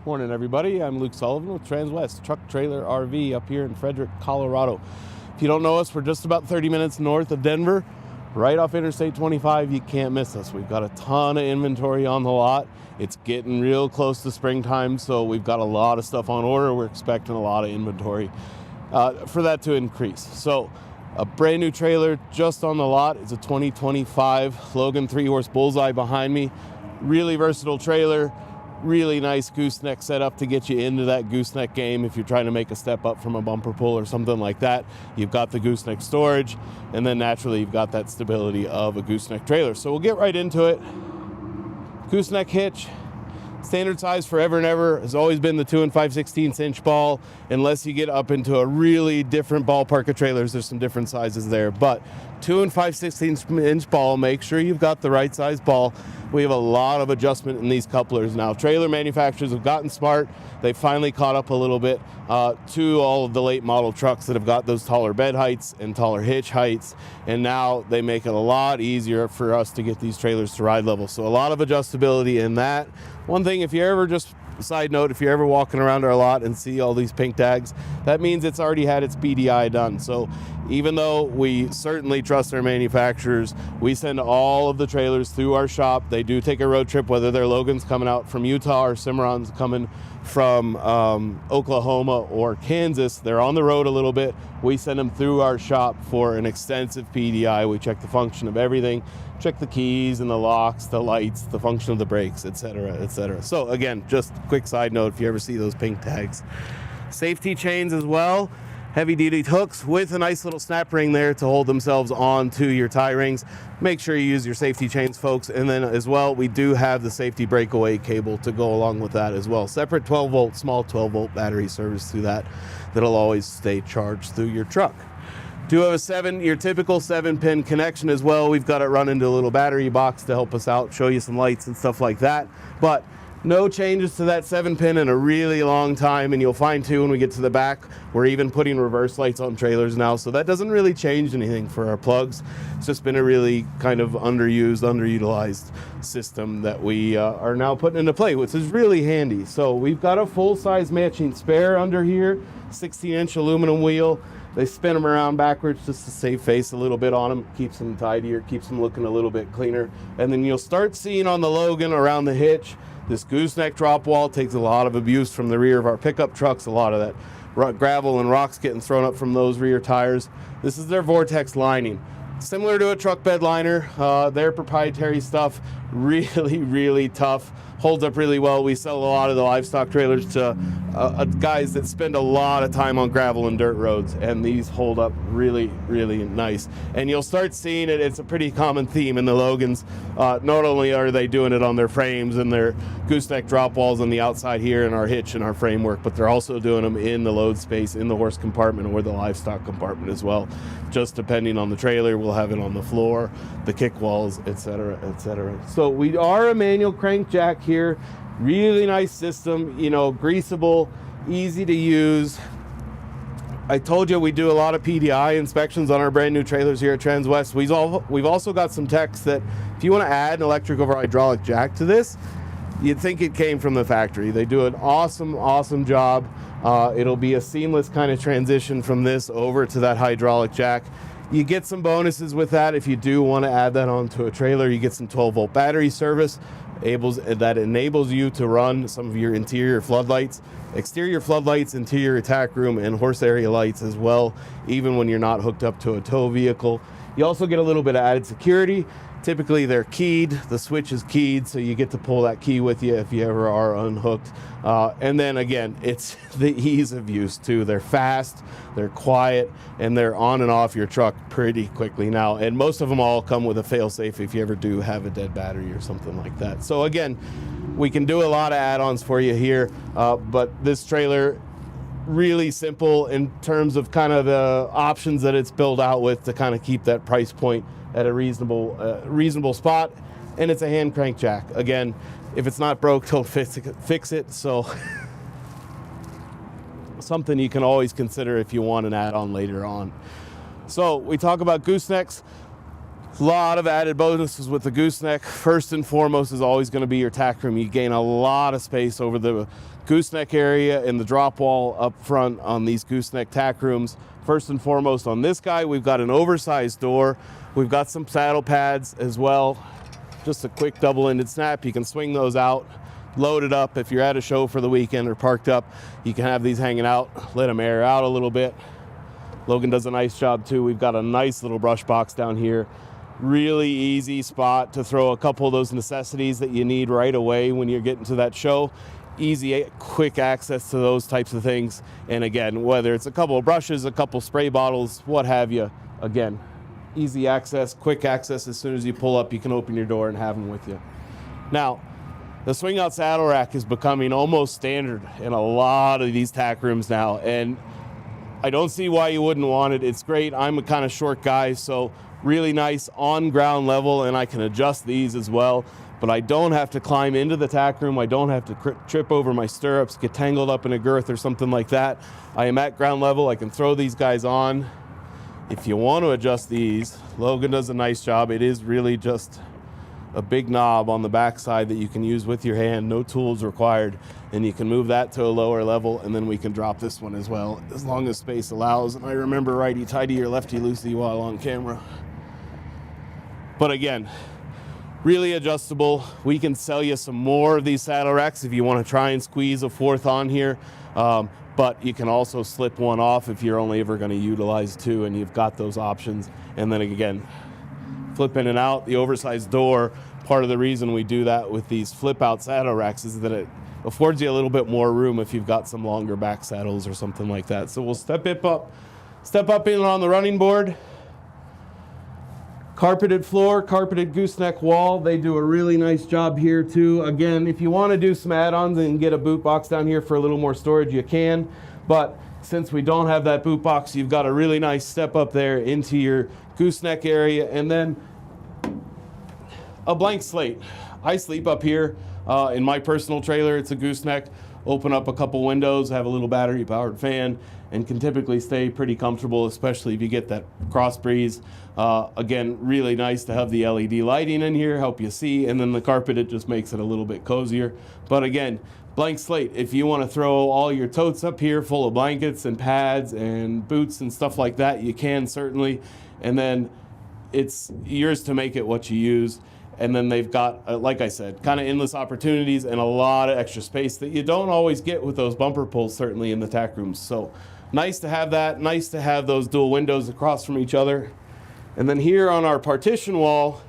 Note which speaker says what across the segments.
Speaker 1: Morning everybody, I'm Luke Sullivan with Transwest Truck Trailer RV up here in Frederick, Colorado. If you don't know us, we're just about 30 minutes north of Denver, right off Interstate 25. You can't miss us. We've got a ton of inventory on the lot. It's getting real close to springtime, so we've got a lot of stuff on order. We're expecting a lot of inventory for that to increase. So a brand new trailer just on the lot. It's a 2025 Logan 3-horse Bullseye behind me. Really versatile trailer. Really nice gooseneck setup to get you into that gooseneck game. If you're trying to make a step up from a bumper pull or something like that, you've got the gooseneck storage, and then naturally you've got that stability of a gooseneck trailer. So we'll get right into it. Gooseneck hitch, standard size forever and ever, has always been the 2 5/16 inch ball, unless you get up into a really different ballpark of trailers. There's some different sizes there, but 2 5/16 inch ball. Make sure you've got the right size ball. We have a lot of adjustment in these couplers now. Trailer manufacturers have gotten smart. They finally caught up a little bit to all of the late model trucks that have got those taller bed heights and taller hitch heights. And now they make it a lot easier for us to get these trailers to ride level. So a lot of adjustability in that. One thing, if you're ever just, side note, if you're ever walking around our lot and see all these pink tags, that means it's already had its PDI done. So even though we certainly trust our manufacturers, we send all of the trailers through our shop. They do take a road trip, whether they're Logan's coming out from Utah or Cimarron's coming from Oklahoma or Kansas. They're on the road a little bit. We send them through our shop for an extensive PDI. We check the function of everything, check the keys and the locks, the lights, the function of the brakes, etc., etc. So again, just a quick side note, if you ever see those pink tags. Safety chains as well. Heavy duty hooks with a nice little snap ring there to hold themselves onto your tie rings. Make sure you use your safety chains, folks. And then as well, we do have the safety breakaway cable to go along with that as well. Separate 12 volt, small 12 volt battery service through that. That'll always stay charged through your truck. Do have your typical 7-pin connection as well. We've got it run into a little battery box to help us out, show you some lights and stuff like that. But no changes to that 7-pin in a really long time, and you'll find too when we get to the back, we're even putting reverse lights on trailers now, so that doesn't really change anything for our plugs. It's just been a really kind of underutilized system that we are now putting into play, which is really handy. So we've got a full-size matching spare under here, 16-inch aluminum wheel. They spin them around backwards just to save face a little bit on them, keeps them tidier, keeps them looking a little bit cleaner. And then you'll start seeing on the Logan around the hitch, this gooseneck drop wall takes a lot of abuse from the rear of our pickup trucks. A lot of that gravel and rocks getting thrown up from those rear tires. This is their Vortex lining. Similar to a truck bed liner, their proprietary stuff, really, really tough. Holds up really well. We sell a lot of the livestock trailers to guys that spend a lot of time on gravel and dirt roads, and these hold up really, really nice. And you'll start seeing it. It's a pretty common theme in the Logans. Not only are they doing it on their frames and their gooseneck drop walls on the outside here in our hitch and our framework, but they're also doing them in the load space, in the horse compartment or the livestock compartment as well. Just depending on the trailer, we'll have it on the floor, the kick walls, etc., etc. So we are a manual crank jack here. Really nice system, you know, greasable, easy to use. I told you we do a lot of PDI inspections on our brand new trailers here at Transwest. We've also got some techs that if you want to add an electric over hydraulic jack to this, you'd think it came from the factory. They do an awesome job. It'll be a seamless kind of transition from this over to that hydraulic jack. You get some bonuses with that if you do want to add that onto a trailer. You get some 12-volt battery service that enables you to run some of your interior floodlights, exterior floodlights, interior attack room, and horse area lights as well, even when you're not hooked up to a tow vehicle. You also get a little bit of added security. Typically they're keyed, the switch is keyed, so you get to pull that key with you if you ever are unhooked. And then again, it's the ease of use too. They're fast, they're quiet, and they're on and off your truck pretty quickly now. And most of them all come with a fail-safe if you ever do have a dead battery or something like that. So again, we can do a lot of add-ons for you here, but this trailer, really simple in terms of kind of the options that it's built out with to kind of keep that price point at a reasonable spot. And it's a hand crank jack. Again, if it's not broke, don't fix it. So something you can always consider if you want an add-on later on. So we talk about goosenecks. A lot of added bonuses with the gooseneck. First and foremost is always going to be your tack room. You gain a lot of space over the gooseneck area and the drop wall up front on these gooseneck tack rooms. First and foremost on this guy, we've got an oversized door. We've got some saddle pads as well. Just a quick double-ended snap. You can swing those out, load it up. If you're at a show for the weekend or parked up, you can have these hanging out, let them air out a little bit. Logan does a nice job too. We've got a nice little brush box down here. Really easy spot to throw a couple of those necessities that you need right away when you're getting to that show. Easy, quick access to those types of things. And again, whether it's a couple of brushes, a couple spray bottles, what have you, again, easy access, quick access. As soon as you pull up, you can open your door and have them with you. Now, the swing out saddle rack is becoming almost standard in a lot of these tack rooms now. And I don't see why you wouldn't want it. It's great. I'm a kind of short guy, so really nice on ground level, and I can adjust these as well, but I don't have to climb into the tack room. I don't have to trip over my stirrups, get tangled up in a girth or something like that. I am at ground level. I can throw these guys on. If you want to adjust these, Logan does a nice job. It is really just a big knob on the back side that you can use with your hand, no tools required, and you can move that to a lower level, and then we can drop this one as well, as long as space allows. And I remember righty-tighty or lefty-loosey while on camera. But again, really adjustable. We can sell you some more of these saddle racks if you want to try and squeeze a fourth on here. But you can also slip one off if you're only ever going to utilize two, and you've got those options. And then again, flip in and out. The oversized door, part of the reason we do that with these flip out saddle racks is that it affords you a little bit more room if you've got some longer back saddles or something like that. So we'll step up in on the running board. Carpeted floor, carpeted gooseneck wall. They do a really nice job here too. Again, if you want to do some add-ons and get a boot box down here for a little more storage, you can. But since we don't have that boot box, you've got a really nice step up there into your gooseneck area. And then a blank slate. I sleep up here in my personal trailer. It's a gooseneck. Open up a couple windows, have a little battery powered fan, and can typically stay pretty comfortable, especially if you get that cross breeze. Again, really nice to have the LED lighting in here, help you see, and then the carpet, it just makes it a little bit cozier. But again, blank slate. If you want to throw all your totes up here full of blankets and pads and boots and stuff like that, you can certainly. And then it's yours to make it what you use. And then they've got, like I said, kind of endless opportunities and a lot of extra space that you don't always get with those bumper pulls, certainly in the tack rooms. So nice to have that. Nice to have those dual windows across from each other. And then here on our partition wall,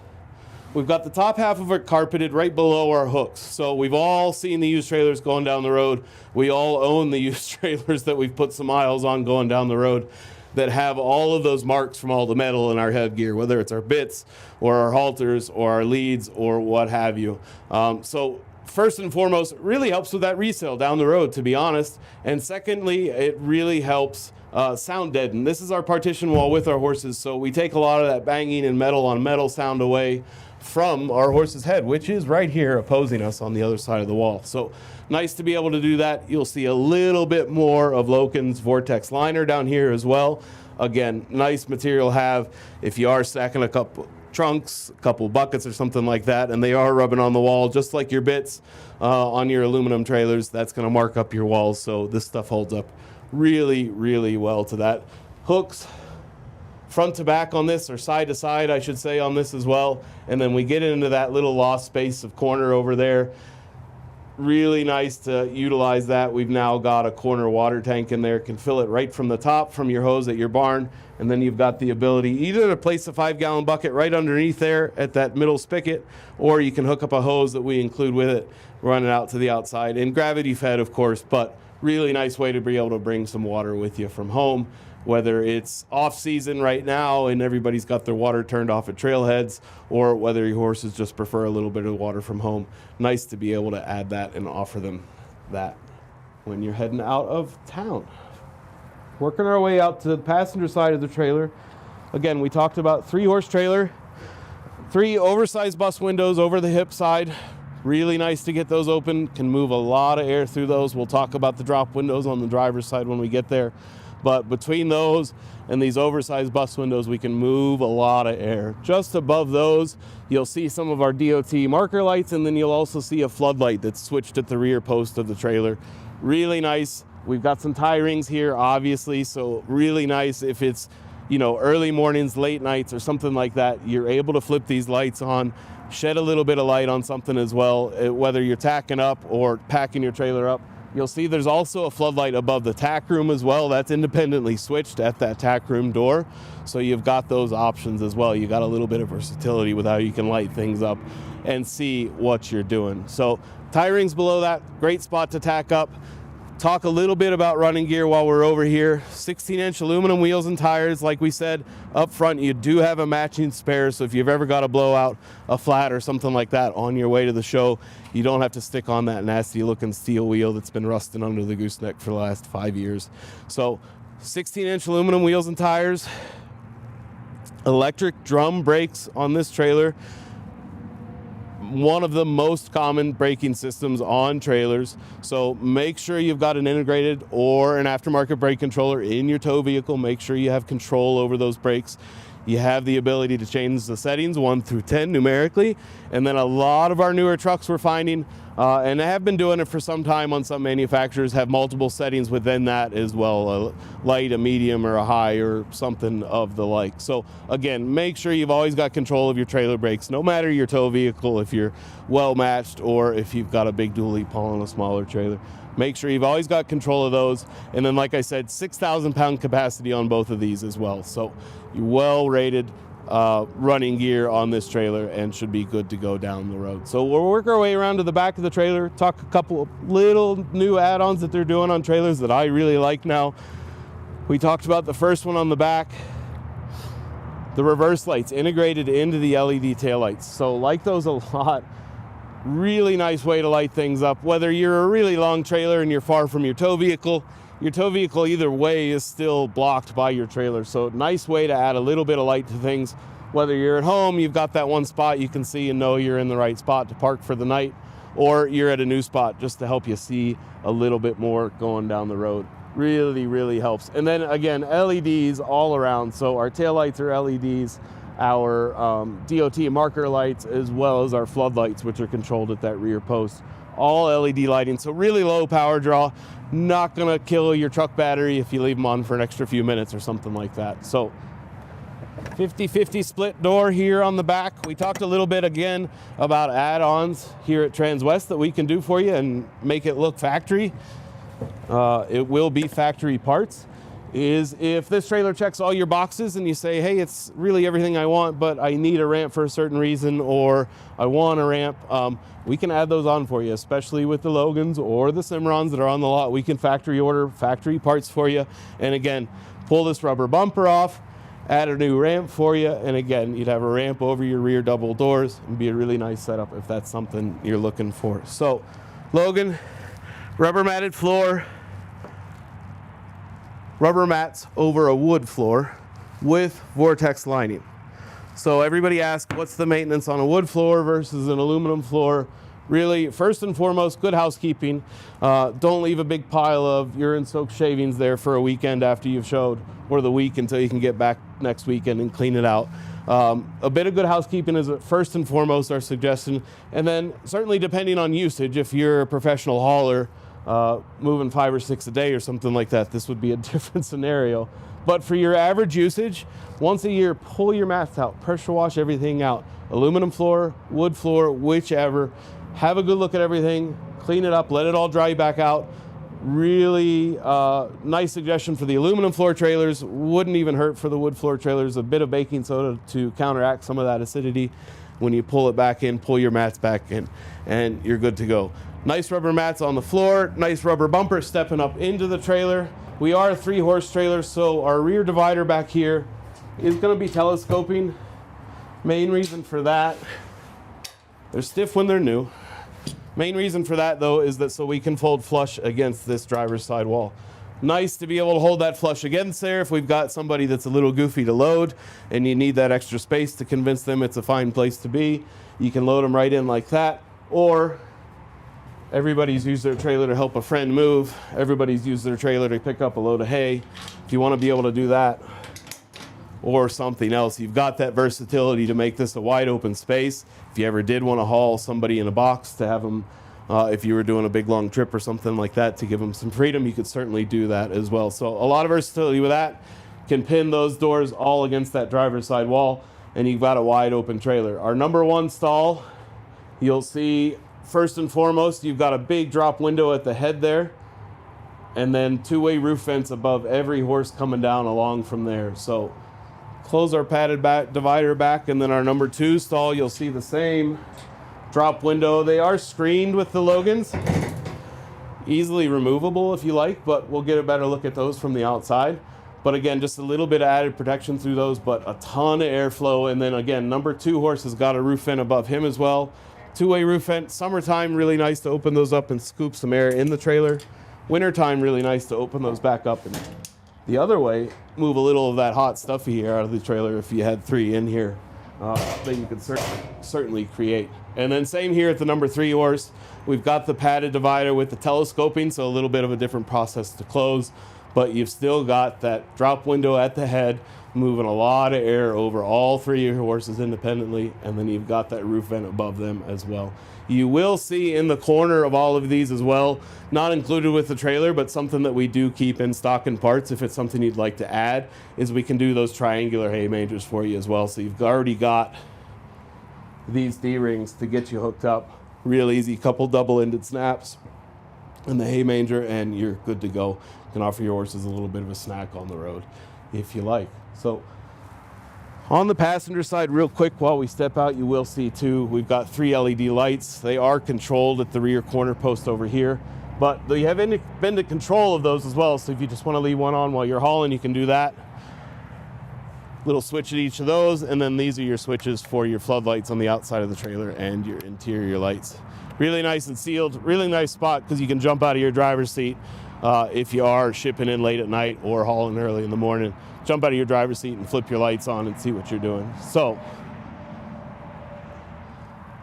Speaker 1: we've got the top half of it carpeted right below our hooks. So we've all seen the used trailers going down the road. We all own the used trailers that we've put some miles on going down the road that have all of those marks from all the metal in our headgear, whether it's our bits or our halters or our leads or what have you. So first and foremost, it really helps with that resale down the road, to be honest. And secondly, it really helps sound deaden. This is our partition wall with our horses, so we take a lot of that banging and metal on metal sound away from our horse's head, which is right here opposing us on the other side of the wall. So nice to be able to do that. You'll see a little bit more of Logan's Vortex liner down here as well. Again, nice material to have if you are stacking a couple trunks, a couple buckets or something like that, and they are rubbing on the wall just like your bits on your aluminum trailers. That's going to mark up your walls, so this stuff holds up really, really well to that. Hooks front to back on this, or side to side, I should say, on this as well. And then we get into that little lost space of corner over there. Really nice to utilize that. We've now got a corner water tank in there. Can fill it right from the top from your hose at your barn. And then you've got the ability either to place a 5-gallon bucket right underneath there at that middle spigot, or you can hook up a hose that we include with it, run it out to the outside, and gravity fed, of course, but really nice way to be able to bring some water with you from home, whether it's off season right now and everybody's got their water turned off at trailheads, or whether your horses just prefer a little bit of water from home. Nice to be able to add that and offer them that when you're heading out of town. Working our way out to the passenger side of the trailer. Again, we talked about 3-horse trailer, 3 oversized bus windows over the hip side. Really nice to get those open. Can move a lot of air through those. We'll talk about the drop windows on the driver's side when we get there. But between those and these oversized bus windows, we can move a lot of air. Just above those, you'll see some of our DOT marker lights, and then you'll also see a floodlight that's switched at the rear post of the trailer. Really nice. We've got some tie rings here, obviously, so really nice if it's, you know, early mornings, late nights, or something like that. You're able to flip these lights on, shed a little bit of light on something as well, whether you're tacking up or packing your trailer up. You'll see there's also a floodlight above the tack room as well. That's independently switched at that tack room door. So you've got those options as well. You got a little bit of versatility with how you can light things up and see what you're doing. So tie rings below that, great spot to tack up. Talk a little bit about running gear while we're over here. 16-inch aluminum wheels and tires. Like we said up front, you do have a matching spare, so if you've ever got to blow out a flat or something like that on your way to the show, you don't have to stick on that nasty looking steel wheel that's been rusting under the gooseneck for the last 5 years. So 16-inch aluminum wheels and tires. Electric drum brakes on this trailer. One of the most common braking systems on trailers. So make sure you've got an integrated or an aftermarket brake controller in your tow vehicle. Make sure you have control over those brakes. You have the ability to change the settings 1 through 10 numerically. And then a lot of our newer trucks we're finding, and I have been doing it for some time on some manufacturers, have multiple settings within that as well, a light, a medium, or a high, or something of the like. So again, make sure you've always got control of your trailer brakes, no matter your tow vehicle, if you're well matched or if you've got a big dually pulling a smaller trailer. Make sure you've always got control of those. And then, like I said, 6,000 pound capacity on both of these as well. So you're well rated running gear on this trailer and should be good to go down the road. So we'll work our way around to the back of the trailer, talk a couple of little new add-ons that they're doing on trailers that I really like now. We talked about the first one on the back, the reverse lights integrated into the LED taillights. So like those a lot. Really nice way to light things up. Whether you're a really long trailer and you're far from your tow vehicle either way is still blocked by your trailer. So nice way to add a little bit of light to things. Whether you're at home, you've got that one spot you can see and know you're in the right spot to park for the night, or you're at a new spot just to help you see a little bit more going down the road. Really, really helps. And then again, LEDs all around. So our taillights are LEDs. Our DOT marker lights, as well as our floodlights, which are controlled at that rear post, all LED lighting. So really low power draw, not gonna kill your truck battery if you leave them on for an extra few minutes or something like that. So 50-50 split door here on the back. We talked a little bit again about add-ons here at Transwest that we can do for you and make it look factory. It will be factory parts. Is if this trailer checks all your boxes and you say, hey, it's really everything I want, but I need a ramp for a certain reason, or I want a ramp, we can add those on for you, especially with the Logans or the Cimarrons that are on the lot. We can factory order factory parts for you. And again, pull this rubber bumper off, add a new ramp for you, and again, you'd have a ramp over your rear double doors and be a really nice setup if that's something you're looking for. So Logan, rubber matted floor, rubber mats over a wood floor with Vortex lining. So everybody asks, what's the maintenance on a wood floor versus an aluminum floor? Really, first and foremost, good housekeeping. Don't leave a big pile of urine-soaked shavings there for a weekend after you've showed, or the week until you can get back next weekend and clean it out. A bit of good housekeeping is first and foremost our suggestion. And then certainly depending on usage, if you're a professional hauler, moving 5 or 6 a day or something like that, this would be a different scenario. But for your average usage, once a year, pull your mats out, pressure wash everything out. Aluminum floor, wood floor, whichever. Have a good look at everything, clean it up, let it all dry back out. Really nice suggestion for the aluminum floor trailers. Wouldn't even hurt for the wood floor trailers. A bit of baking soda to counteract some of that acidity. When you pull it back in, pull your mats back in, and you're good to go. Nice rubber mats on the floor, nice rubber bumper stepping up into the trailer. We are a 3-horse trailer, so our rear divider back here is going to be telescoping. Main reason for that, they're stiff when they're new. Main reason for that, though, is that so we can fold flush against this driver's side wall. Nice to be able to hold that flush against there if we've got somebody that's a little goofy to load and you need that extra space to convince them it's a fine place to be. You can load them right in like that, or Everybody's used their trailer to help a friend move. Everybody's used their trailer to pick up a load of hay. If you want to be able to do that or something else, you've got that versatility to make this a wide open space. If you ever did want to haul somebody in a box to have them, if you were doing a big long trip or something like that, to give them some freedom, you could certainly do that as well. So a lot of versatility with that. Can pin those doors all against that driver's side wall, and you've got a wide open trailer. Our number one stall, you'll see first and foremost, you've got a big drop window at the head there, and then two-way roof vents above every horse coming down along from there. So close our padded back divider back, and then our number two stall, you'll see the same drop window. They are screened with the Logans, easily removable if you like, but we'll get a better look at those from the outside. But again, just a little bit of added protection through those, but a ton of airflow. And then again, number two horse has got a roof vent above him as well. Two-way roof vent. Summertime, really nice to open those up and scoop some air in the trailer. Wintertime, really nice to open those back up. And the other way, move a little of that hot stuffy air out of the trailer if you had three in here that you could certainly create. And then same here at the number three horse. We've got the padded divider with the telescoping, so a little bit of a different process to close. But you've still got that drop window at the head, moving a lot of air over all three of your horses independently, and then you've got that roof vent above them as well. You will see in the corner of all of these as well, not included with the trailer, but something that we do keep in stock and parts, if it's something you'd like to add, is we can do those triangular hay mangers for you as well. So you've already got these D-rings to get you hooked up. Real easy, couple double-ended snaps in the hay manger, and you're good to go. You can offer your horses a little bit of a snack on the road if you like. So on the passenger side, real quick, while we step out, you will see too, we've got 3 LED lights. They are controlled at the rear corner post over here, but you have independent control of those as well. So if you just want to leave one on while you're hauling, you can do that. Little switch at each of those, and then these are your switches for your floodlights on the outside of the trailer and your interior lights. Really nice and sealed, really nice spot because you can jump out of your driver's seat if you are shipping in late at night or hauling early in the morning. Jump out of your driver's seat and flip your lights on and see what you're doing. So,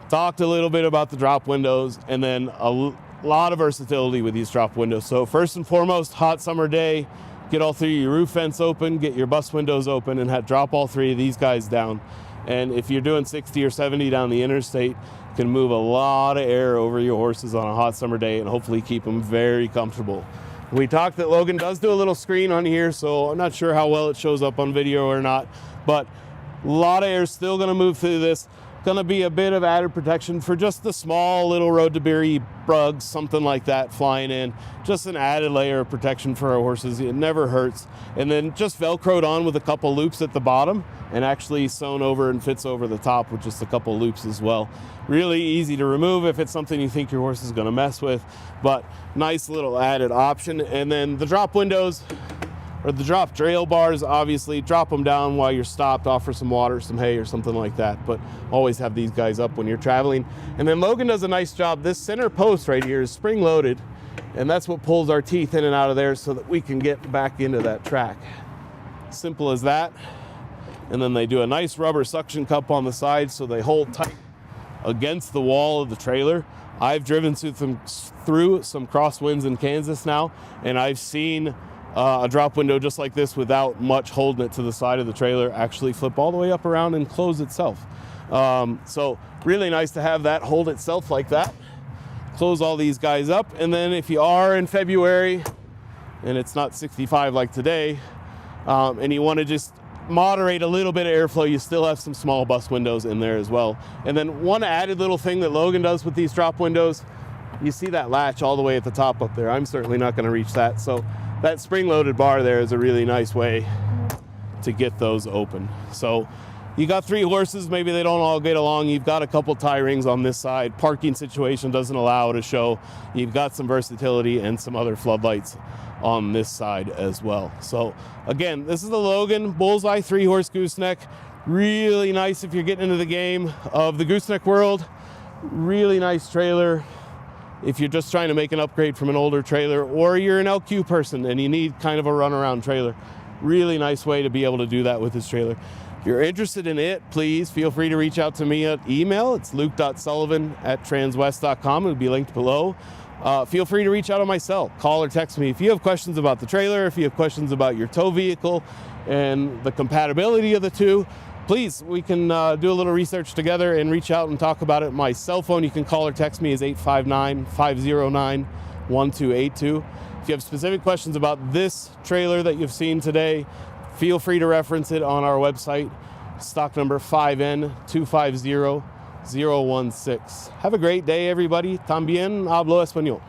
Speaker 1: talked a little bit about the drop windows, and then a lot of versatility with these drop windows. So first and foremost, hot summer day, get all three of your roof vents open, get your bus windows open, and drop all three of these guys down. And if you're doing 60 or 70 down the interstate, you can move a lot of air over your horses on a hot summer day and hopefully keep them very comfortable. We talked that Logan does do a little screen on here, so I'm not sure how well it shows up on video or not, but a lot of air is still going to move through this. Going to be a bit of added protection for just the small little road debris, bugs, something like that flying in. Just an added layer of protection for our horses. It never hurts. And then just Velcroed on with a couple loops at the bottom, and actually sewn over and fits over the top with just a couple loops as well. Really easy to remove if it's something you think your horse is going to mess with, but nice little added option. And then the drop windows, or the drop trail bars, obviously drop them down while you're stopped, offer some water, some hay or something like that, but always have these guys up when you're traveling. And then Logan does a nice job. This center post right here is spring loaded, and that's what pulls our teeth in and out of there so that we can get back into that track. Simple as that. And then they do a nice rubber suction cup on the side so they hold tight against the wall of the trailer. I've driven through some crosswinds in Kansas now, and I've seen a drop window just like this without much holding it to the side of the trailer actually flip all the way up around and close itself. So really nice to have that hold itself like that. Close all these guys up, and then if you are in February and it's not 65 like today, and you want to just moderate a little bit of airflow, you still have some small bus windows in there as well. And then one added little thing that Logan does with these drop windows, you see that latch all the way at the top up there. I'm certainly not going to reach that. So that spring-loaded bar there is a really nice way to get those open. So you got 3 horses, maybe they don't all get along. You've got a couple tie rings on this side. Parking situation doesn't allow it to show. You've got some versatility and some other floodlights on this side as well. So again, this is the Logan Bullseye 3-horse gooseneck. Really nice if you're getting into the game of the gooseneck world. Really nice trailer if you're just trying to make an upgrade from an older trailer, or you're an LQ person and you need kind of a runaround trailer. Really nice way to be able to do that with this trailer. you're interested in it, please feel free to reach out to me at email. It's luke.sullivan@transwest.com. It'll be linked below. Feel free to reach out on my cell. Call or text me if you have questions about the trailer, if you have questions about your tow vehicle and the compatibility of the two. Please, we can do a little research together and reach out and talk about it. My cell phone you can call or text me is 859-509-1282. If you have specific questions about this trailer that you've seen today, feel free to reference it on our website, stock number 5N250016. Have a great day, everybody. También hablo español.